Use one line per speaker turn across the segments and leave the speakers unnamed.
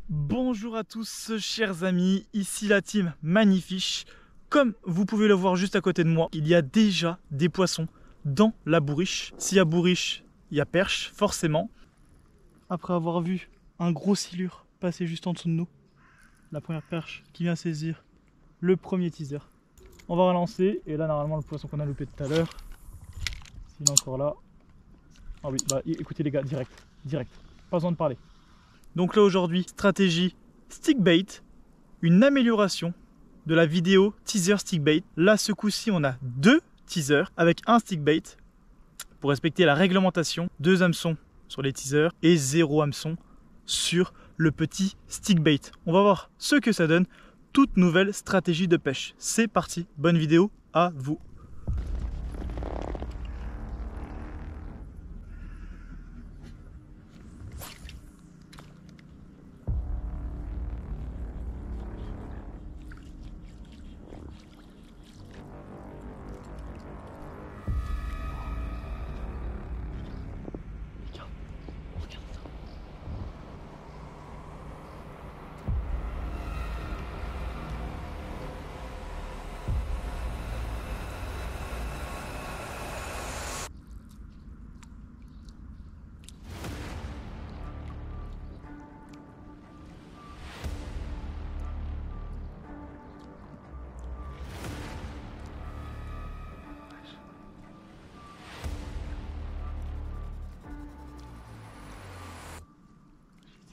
Bonjour à tous chers amis, ici la team Magnifiche. Comme vous pouvez le voir juste à côté de moi, il y a déjà des poissons dans la bourriche. S'il y a bourriche, il y a perche, forcément. Après avoir vu un gros silure passer juste en dessous de nous, la première perche qui vient saisir le premier teaser. On va relancer et là normalement le poisson qu'on a loupé tout à l'heure, s'il est encore là. Ah oui, bah écoutez les gars, direct, pas besoin de parler. Donc là aujourd'hui, stratégie stickbait, une amélioration de la vidéo teaser stickbait. Là ce coup-ci on a 2 teasers avec un stickbait pour respecter la réglementation, 2 hameçons sur les teasers et 0 hameçon sur le petit stickbait. On va voir ce que ça donne, toute nouvelle stratégie de pêche. C'est parti, bonne vidéo à vous.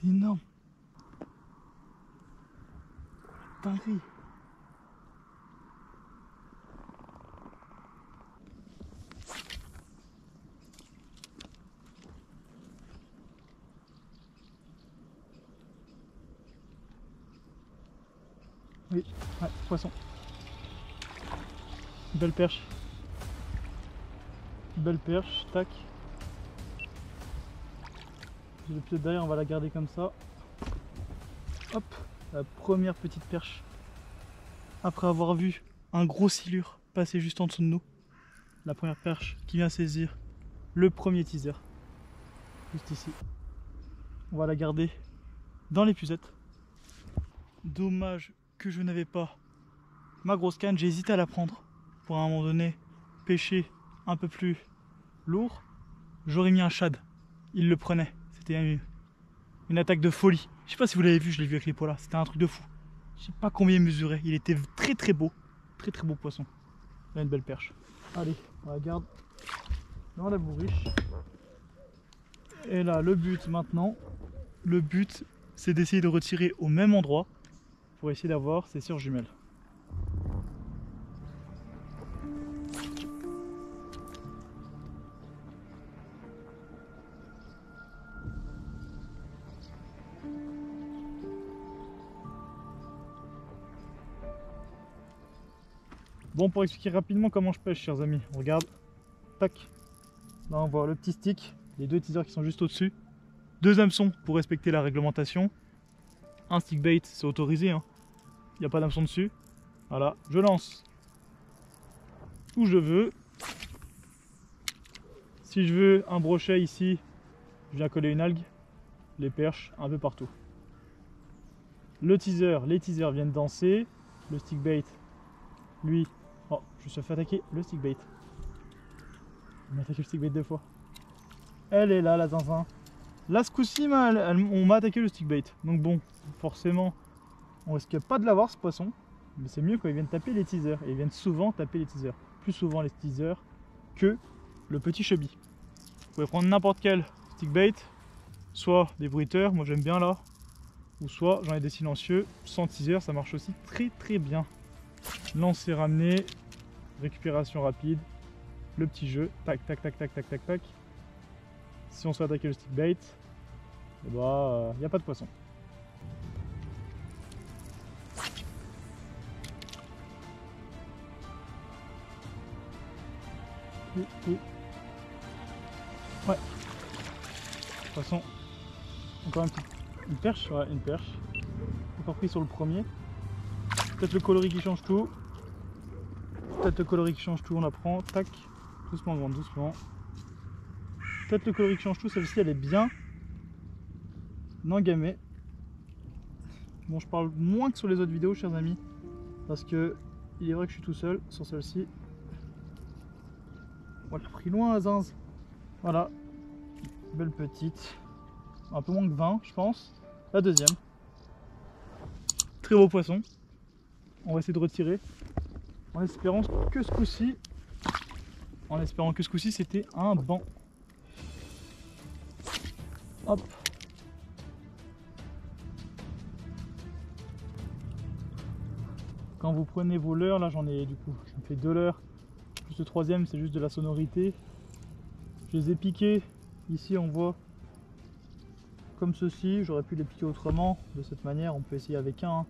C'est énorme. Dinguerie. Oui, ouais, poisson. Belle perche. Belle perche, tac. J'ai le pied derrière, on va la garder comme ça. Hop, la première petite perche. Après avoir vu un gros silure passer juste en dessous de nous. La première perche qui vient saisir le premier teaser. Juste ici. On va la garder dans l'épuisette. Dommage que je n'avais pas ma grosse canne, j'ai hésité à la prendre pour à un moment donné pêcher un peu plus lourd. J'aurais mis un shad, il le prenait, c'était une attaque de folie. Je sais pas si vous l'avez vu, je l'ai vu avec les polas, c'était un truc de fou. Je sais pas combien il mesurait, il était très beau poisson. Là une belle perche. Allez, on la garde dans la bourriche. Et là le but maintenant, c'est d'essayer de retirer au même endroit pour essayer d'avoir ces sœurs jumelles. Bon, pour expliquer rapidement comment je pêche, chers amis, on regarde, tac, là on voit le petit stick, les 2 teasers qui sont juste au-dessus, 2 hameçons pour respecter la réglementation, un stick bait, c'est autorisé, hein. Il n'y a pas d'hameçon dessus, voilà, je lance où je veux. Si je veux un brochet ici, je viens coller une algue, les perches un peu partout. Le teaser, les teasers viennent danser, le stick bait, lui, oh, je me suis fait attaquer le stick bait. Il m'a attaqué le stick bait 2 fois. Elle est là, la zinzin. Là, ce coup-ci, on m'a attaqué le stick bait. Donc bon, forcément, on risque pas de l'avoir ce poisson. Mais c'est mieux quand ils viennent taper les teasers. Et ils viennent souvent taper les teasers. Plus souvent les teasers que le petit chubby. Vous pouvez prendre n'importe quel stick bait. Soit des bruiteurs, moi j'aime bien là. Ou soit j'en ai des silencieux. Sans teaser, ça marche aussi très bien. Lancer, ramener. Récupération rapide. Le petit jeu. Tac. Si on se fait attaquer le stick bait, et bah, y a pas de poisson. Oui. Ouais. Poisson. Encore une perche, ouais, une perche. Encore pris sur le premier. Peut-être le coloris qui change tout. On la prend. Tac. Doucement, grande, doucement. Peut-être le coloris qui change tout, celle-ci elle est bien engamée. Bon, je parle moins que sur les autres vidéos, chers amis, parce que il est vrai que je suis tout seul sur celle-ci. On l'a pris loin, Zinz. Voilà, belle petite. Un peu moins que 20, je pense. La deuxième. Très beau poisson. On va essayer de retirer. En espérant que ce coup-ci, c'était un banc. Hop. Quand vous prenez vos leurres, là j'en ai du coup, ça me fait 2 leurres. Plus le troisième, c'est juste de la sonorité. Je les ai piqués. Ici on voit comme ceci. J'aurais pu les piquer autrement. De cette manière, on peut essayer avec un. Hein.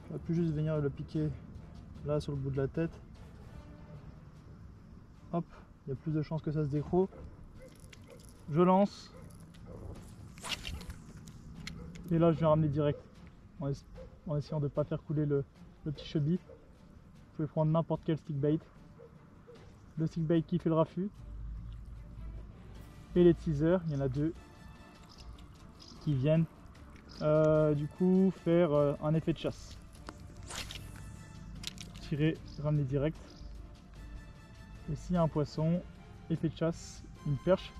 J'aurais pu juste venir le piquer là sur le bout de la tête. Hop, il y a plus de chances que ça se décroche. Je lance. Et là je vais ramener direct. En essayant de ne pas faire couler le petit chubby. Vous pouvez prendre n'importe quel stick bait. Le stick bait qui fait le raffut. Et les teasers, il y en a 2 qui viennent du coup faire un effet de chasse. Tirer, ramener direct. Et s'il y a un poisson, effet de chasse, une perche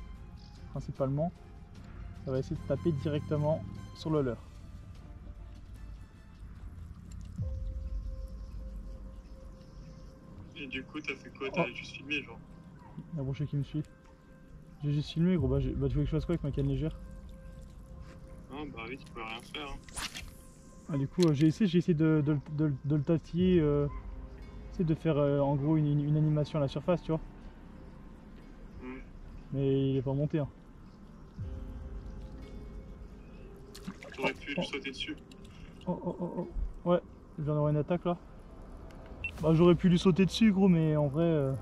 principalement, ça va essayer de taper directement sur le leurre.
Et du coup, t'as fait quoi? T'as juste filmé, genre?
Il y a un brochet qui me suit. J'ai juste filmé, gros. Bah, tu veux que je fasse quoi avec ma canne légère?
Ah, bah oui, tu peux rien faire. Hein.
Ah, du coup, j'ai essayé de le tatiller, essayer de faire en gros une animation à la surface, tu vois. Mais il est pas monté. Hein.
T'aurais pu lui sauter dessus.
Oh. Ouais, je viens d'avoir une attaque là. Bah, j'aurais pu lui sauter dessus, gros, mais en vrai,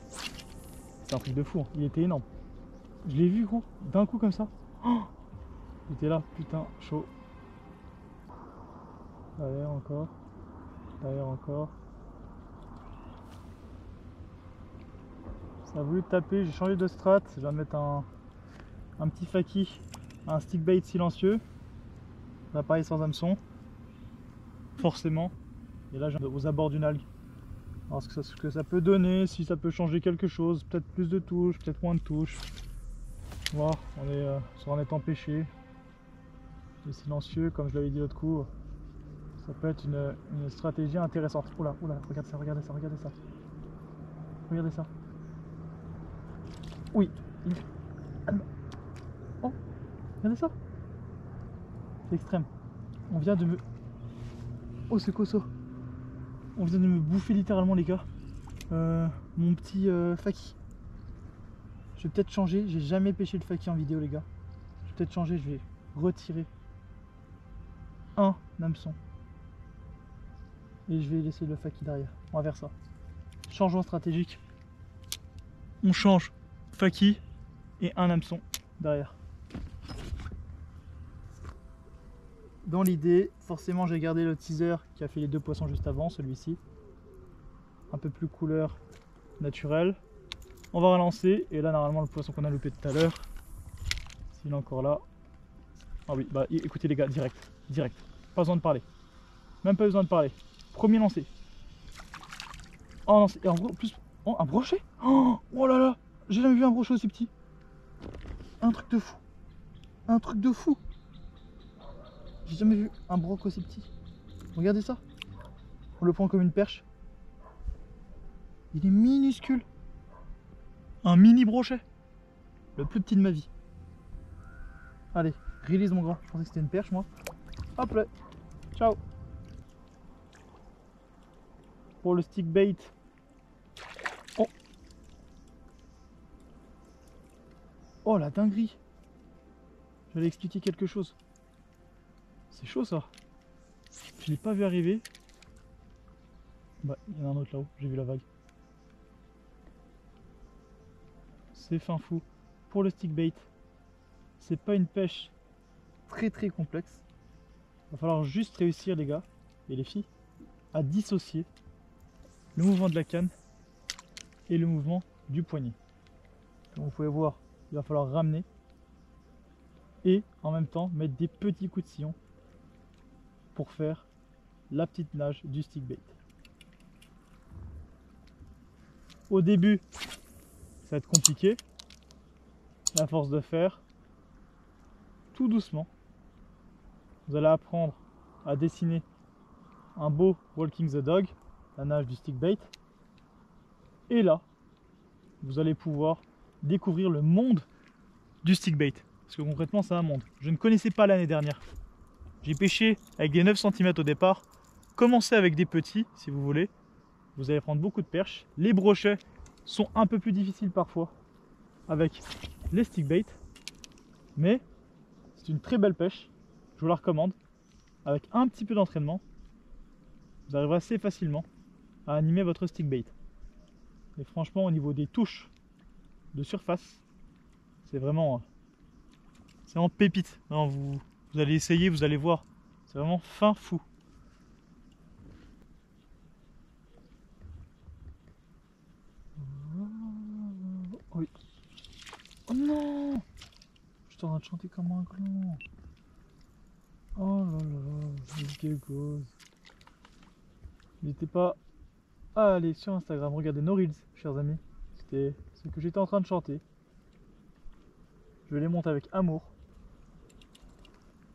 c'est un truc de fou. Hein. Il était énorme. Je l'ai vu, gros, d'un coup comme ça. Oh, il était là, putain, chaud. Derrière encore. Derrière encore. Ça a voulu taper, j'ai changé de strat. Je vais mettre un petit faki, un stick bait silencieux. Là pareil sans hameçon. Forcément. Et là j'ai aux abords d'une algue. Alors ce que ça peut donner, si ça peut changer quelque chose. Peut-être plus de touches, peut-être moins de touches. Voilà, on est sur un étang pêché. Et silencieux, comme je l'avais dit l'autre coup. Ça peut être une stratégie intéressante. Oula, regardez ça. Regardez ça. Oui. Oh, regardez ça. C'est extrême. On vient de me... Oh, c'est cosso. On vient de me bouffer littéralement, les gars. Mon petit faki. Je vais peut-être changer. J'ai jamais pêché le faki en vidéo, les gars. Je vais peut-être changer. Je vais retirer un hameçon. Et je vais laisser le faki derrière. On va faire ça. Changement stratégique. On change faki et un hameçon derrière. Dans l'idée, forcément j'ai gardé le teaser qui a fait les 2 poissons juste avant, celui-ci. Un peu plus couleur naturelle. On va relancer et là normalement le poisson qu'on a loupé tout à l'heure, s'il est encore là. Ah oui, bah écoutez les gars, direct. Pas besoin de parler. Même pas besoin de parler. Premier lancé. Oh non, et en gros, plus... Oh, un brochet. Oh là là, j'ai jamais vu un brochet aussi petit. Un truc de fou. J'ai jamais vu un broc aussi petit. Regardez ça. On le prend comme une perche. Il est minuscule. Un mini brochet. Le plus petit de ma vie. Allez, release mon grand. Je pensais que c'était une perche moi. Hop là. Ciao. Pour le stick bait. Oh. Oh la dinguerie. J'allais expliquer quelque chose. C'est chaud ça. Je l'ai pas vu arriver. Bah, il y en a un autre là-haut, j'ai vu la vague. C'est fin fou. Pour le stick bait, c'est pas une pêche très complexe. Il va falloir juste réussir les gars et les filles à dissocier le mouvement de la canne et le mouvement du poignet. Comme vous pouvez voir, il va falloir ramener et en même temps mettre des petits coups de sillon pour faire la petite nage du stick bait. Au début, ça va être compliqué. À force de faire, tout doucement, vous allez apprendre à dessiner un beau walking the dog, la nage du stick bait. Et là, vous allez pouvoir découvrir le monde du stick bait. Parce que concrètement, c'est un monde. Je ne connaissais pas l'année dernière. J'ai pêché avec des 9 cm au départ. Commencez avec des petits, si vous voulez. Vous allez prendre beaucoup de perches. Les brochets sont un peu plus difficiles parfois avec les stick bait. Mais c'est une très belle pêche. Je vous la recommande. Avec un petit peu d'entraînement, vous arriverez assez facilement à animer votre stick bait. Et franchement, au niveau des touches de surface, c'est vraiment pépite. Non, vous allez essayer, vous allez voir. C'est vraiment fin fou. Oui. Oh non! Je suis en train de chanter comme un clan. Oh là là, il dégose. N'hésitez pas à aller sur Instagram, regardez nos reels, chers amis. C'était ce que j'étais en train de chanter. Je les monte avec amour.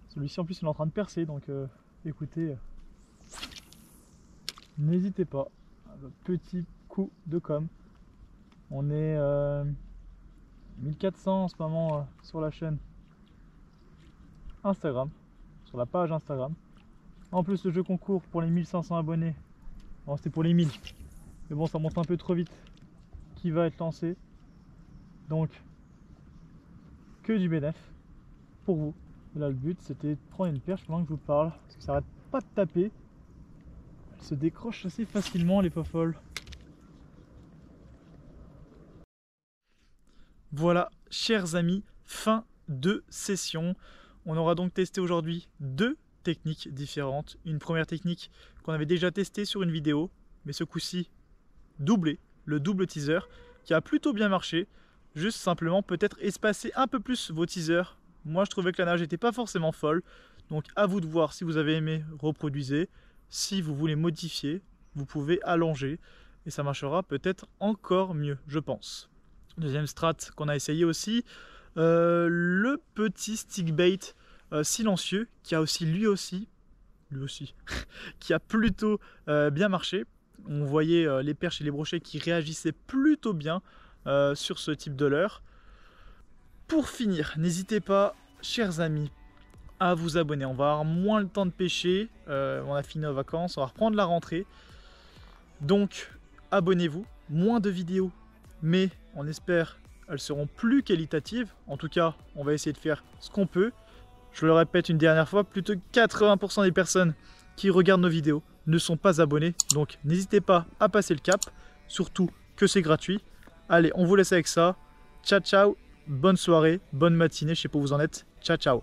Celui-ci en plus il est en train de percer, donc écoutez, n'hésitez pas. Petit coup de com. On est 1400 en ce moment sur la chaîne Instagram, sur la page Instagram. En plus le jeu concours pour les 1500 abonnés. Bon, c'était pour les 1000. Mais bon, ça monte un peu trop vite. Qui va être lancé. Donc, que du bénéf pour vous. Et là, le but, c'était de prendre une perche pendant que je vous parle. Parce que ça arrête pas de taper. Elle se décroche assez facilement, les fofolles. Voilà, chers amis, fin de session. On aura donc testé aujourd'hui 2 techniques différentes. Une première technique qu'on avait déjà testée sur une vidéo, mais ce coup-ci doublé, le double teaser, qui a plutôt bien marché. Juste simplement peut-être espacer un peu plus vos teasers. Moi je trouvais que la nage n'était pas forcément folle, donc à vous de voir. Si vous avez aimé, reproduisez. Si vous voulez modifier, vous pouvez allonger et ça marchera peut-être encore mieux, je pense. Deuxième strat qu'on a essayé aussi, le petit stick bait silencieux qui a aussi lui aussi qui a plutôt bien marché. On voyait les perches et les brochets qui réagissaient plutôt bien sur ce type de leurre. Pour finir, n'hésitez pas, chers amis, à vous abonner. On va avoir moins le temps de pêcher, on a fini nos vacances, on va reprendre la rentrée. Donc abonnez-vous, moins de vidéos, mais on espère elles seront plus qualitatives. En tout cas, on va essayer de faire ce qu'on peut. Je le répète une dernière fois, plus de 80% des personnes qui regardent nos vidéos ne sont pas abonnés. Donc n'hésitez pas à passer le cap, surtout que c'est gratuit. Allez, on vous laisse avec ça. Ciao, ciao, bonne soirée, bonne matinée, je sais pas où vous en êtes. Ciao, ciao.